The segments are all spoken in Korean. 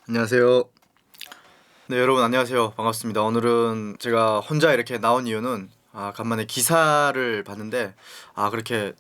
안녕하세요. 네, 여러분 안녕하세요. 반갑습니다. 오늘은 제가 혼자 이렇게 나온 이유는 간만에 기사를 봤는데 그렇게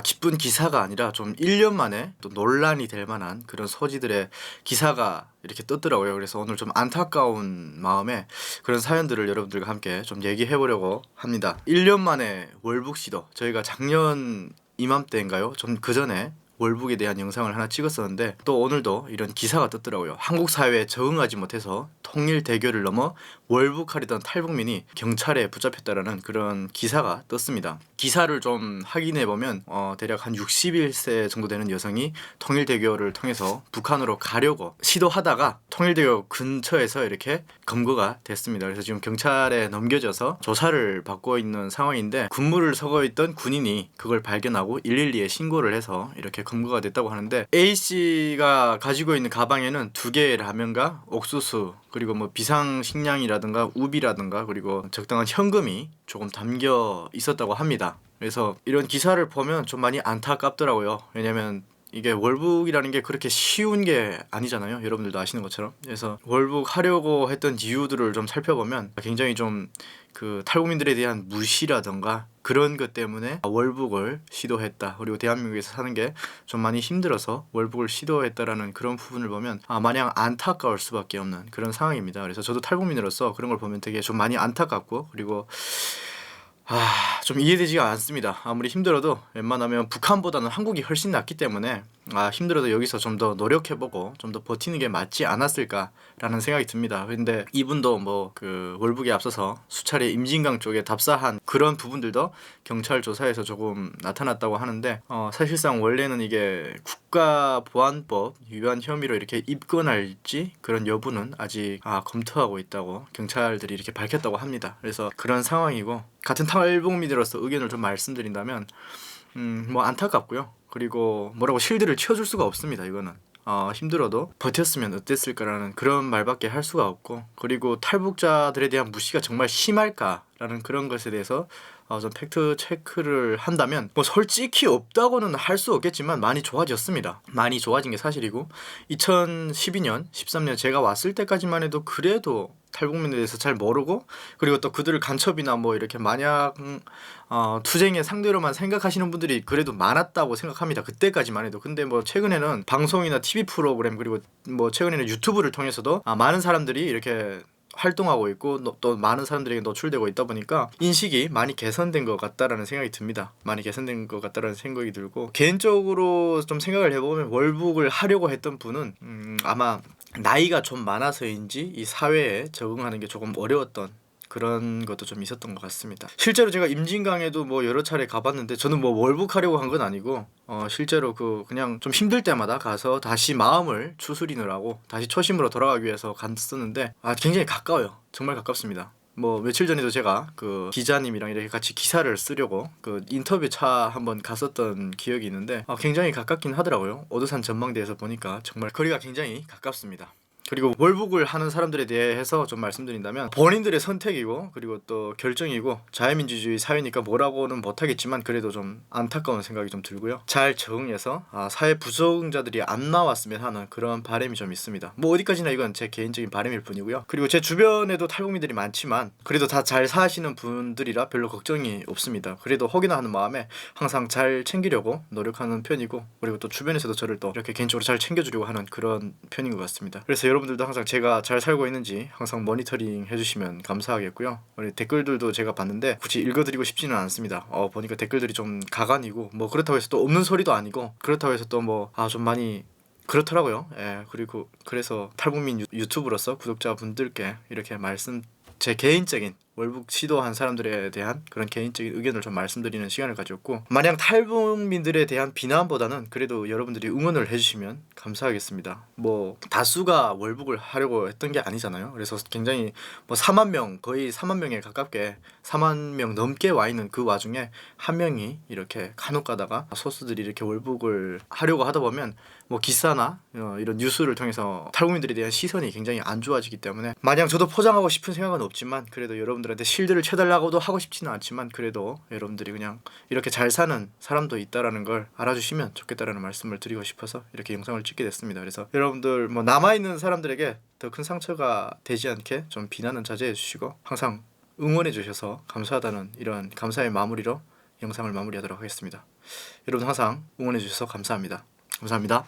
기쁜 기사가 아니라 좀 1년 만에 또 논란이 될 만한 그런 소지들의 기사가 이렇게 떴더라고요. 그래서 오늘 좀 안타까운 마음에 그런 사연들을 여러분들과 함께 좀 얘기해 보려고 합니다. 1년 만에 월북 시도, 저희가 작년 이맘때인가요? 좀 그 전에 월북에 대한 영상을 하나 찍었었는데 또 오늘도 이런 기사가 떴더라고요. 한국 사회에 적응하지 못해서 통일 대교를 넘어 월북하려던 탈북민이 경찰에 붙잡혔다라는 그런 기사가 떴습니다. 기사를 좀 확인해 보면 대략 한 61세 정도 되는 여성이 통일대교를 통해서 북한으로 가려고 시도하다가 통일대교 근처에서 이렇게 검거가 됐습니다. 그래서 지금 경찰에 넘겨져서 조사를 받고 있는 상황인데 근무를 서고 있던 군인이 그걸 발견하고 112에 신고를 해서 이렇게 검거가 됐다고 하는데, A씨가 가지고 있는 가방에는 2개의 라면과 옥수수, 그리고 뭐 비상식량이라든가 우비라든가 그리고 적당한 현금이 조금 담겨 있었다고 합니다. 그래서 이런 기사를 보면 좀 많이 안타깝더라고요. 왜냐면 이게 월북이라는 게 그렇게 쉬운 게 아니잖아요. 여러분들도 아시는 것처럼. 그래서 월북하려고 했던 이유들을 좀 살펴보면 굉장히 좀 그 탈북민들에 대한 무시라던가 그런 것 때문에 월북을 시도했다. 그리고 대한민국에서 사는 게 좀 많이 힘들어서 월북을 시도했다라는 그런 부분을 보면 마냥 안타까울 수밖에 없는 그런 상황입니다. 그래서 저도 탈북민으로서 그런 걸 보면 되게 좀 많이 안타깝고, 그리고 좀 이해되지가 않습니다. 아무리 힘들어도 웬만하면 북한보다는 한국이 훨씬 낫기 때문에 힘들어도 여기서 좀 더 노력해보고 좀 더 버티는 게 맞지 않았을까라는 생각이 듭니다. 근데 이분도 뭐 그 월북에 앞서서 수차례 임진강 쪽에 답사한 그런 부분들도 경찰 조사에서 조금 나타났다고 하는데 사실상 원래는 이게 국가보안법 위반 혐의로 이렇게 입건할지 그런 여부는 아직 검토하고 있다고 경찰들이 이렇게 밝혔다고 합니다. 그래서 그런 상황이고, 같은 탈북민으로서 의견을 좀 말씀드린다면 뭐 안타깝고요. 그리고 뭐라고 실드를 치워줄 수가 없습니다. 이거는 힘들어도 버텼으면 어땠을까라는 그런 말밖에 할 수가 없고, 그리고 탈북자들에 대한 무시가 정말 심할까라는 그런 것에 대해서 좀 팩트 체크를 한다면 뭐 솔직히 없다고는 할 수 없겠지만 많이 좋아졌습니다. 많이 좋아진 게 사실이고, 2012년, 13년 제가 왔을 때까지만 해도 그래도 탈북민에 대해서 잘 모르고, 그리고 또 그들을 간첩이나 뭐 이렇게 마약 투쟁의 상대로만 생각하시는 분들이 그래도 많았다고 생각합니다. 그때까지만 해도. 근데 뭐 최근에는 방송이나 TV 프로그램, 그리고 뭐 최근에는 유튜브를 통해서도 많은 사람들이 이렇게 활동하고 있고 또 많은 사람들에게 노출되고 있다 보니까 인식이 많이 개선된 것 같다라는 생각이 듭니다. 많이 개선된 것 같다라는 생각이 들고, 개인적으로 좀 생각을 해보면 월북을 하려고 했던 분은 아마 나이가 좀 많아서인지 이 사회에 적응하는 게 조금 어려웠던 그런 것도 좀 있었던 것 같습니다. 실제로 제가 임진강에도 뭐 여러 차례 가봤는데, 저는 뭐 월북하려고 한 건 아니고 실제로 그냥 좀 힘들 때마다 가서 다시 마음을 추스리느라고 다시 초심으로 돌아가기 위해서 갔었는데 굉장히 가까워요. 정말 가깝습니다. 뭐 며칠 전에도 제가 그 기자님이랑 이렇게 같이 기사를 쓰려고 그 인터뷰 차 한번 갔었던 기억이 있는데 굉장히 가깝긴 하더라고요. 오도산 전망대에서 보니까 정말 거리가 굉장히 가깝습니다. 그리고 월북을 하는 사람들에 대해서 좀 말씀드린다면 본인들의 선택이고 그리고 또 결정이고 자유민주주의 사회니까 뭐라고는 못하겠지만 그래도 좀 안타까운 생각이 좀 들고요. 잘 적응해서 사회 부적응자들이 안 나왔으면 하는 그런 바람이 좀 있습니다. 뭐 어디까지나 이건 제 개인적인 바람일 뿐이고요. 그리고 제 주변에도 탈북민들이 많지만 그래도 다 잘 사시는 분들이라 별로 걱정이 없습니다. 그래도 혹여나 하는 마음에 항상 잘 챙기려고 노력하는 편이고, 그리고 또 주변에서도 저를 또 이렇게 개인적으로 잘 챙겨주려고 하는 그런 편인 것 같습니다. 그래서 여러분들도 항상 제가 잘 살고 있는지 항상 모니터링 해주시면 감사하겠고요. 우리 댓글들도 제가 봤는데 굳이 읽어드리고 싶지는 않습니다. 보니까 댓글들이 좀 가관이고, 뭐 그렇다고 해서 또 없는 소리도 아니고, 그렇다고 해서 또 뭐 좀 많이 그렇더라고요. 그리고 그래서 탈북민 유튜브로서 구독자분들께 이렇게 제 개인적인 월북 시도한 사람들에 대한 그런 개인적인 의견을 좀 말씀드리는 시간을 가졌고, 마냥 탈북민들에 대한 비난보다는 그래도 여러분들이 응원을 해주시면 감사하겠습니다. 뭐 다수가 월북을 하려고 했던 게 아니잖아요. 그래서 굉장히 뭐 4만 명, 거의 4만 명에 가깝게 4만 명 넘게 와 있는 그 와중에 한 명이 이렇게 간혹 가다가 소수들이 이렇게 월북을 하려고 하다 보면 뭐 기사나 이런 뉴스를 통해서 탈북민들에 대한 시선이 굉장히 안 좋아지기 때문에, 마냥 저도 포장하고 싶은 생각은 없지만 그래도 여러분들 여러분들한테 실드를 쳐달라고도 하고 싶지는 않지만 그래도 여러분들이 그냥 이렇게 잘 사는 사람도 있다라는 걸 알아주시면 좋겠다라는 말씀을 드리고 싶어서 이렇게 영상을 찍게 됐습니다. 그래서 여러분들 뭐 남아있는 사람들에게 더 큰 상처가 되지 않게 좀 비난은 자제해 주시고 항상 응원해 주셔서 감사하다는 이런 감사의 마무리로 영상을 마무리하도록 하겠습니다. 여러분 항상 응원해 주셔서 감사합니다. 감사합니다.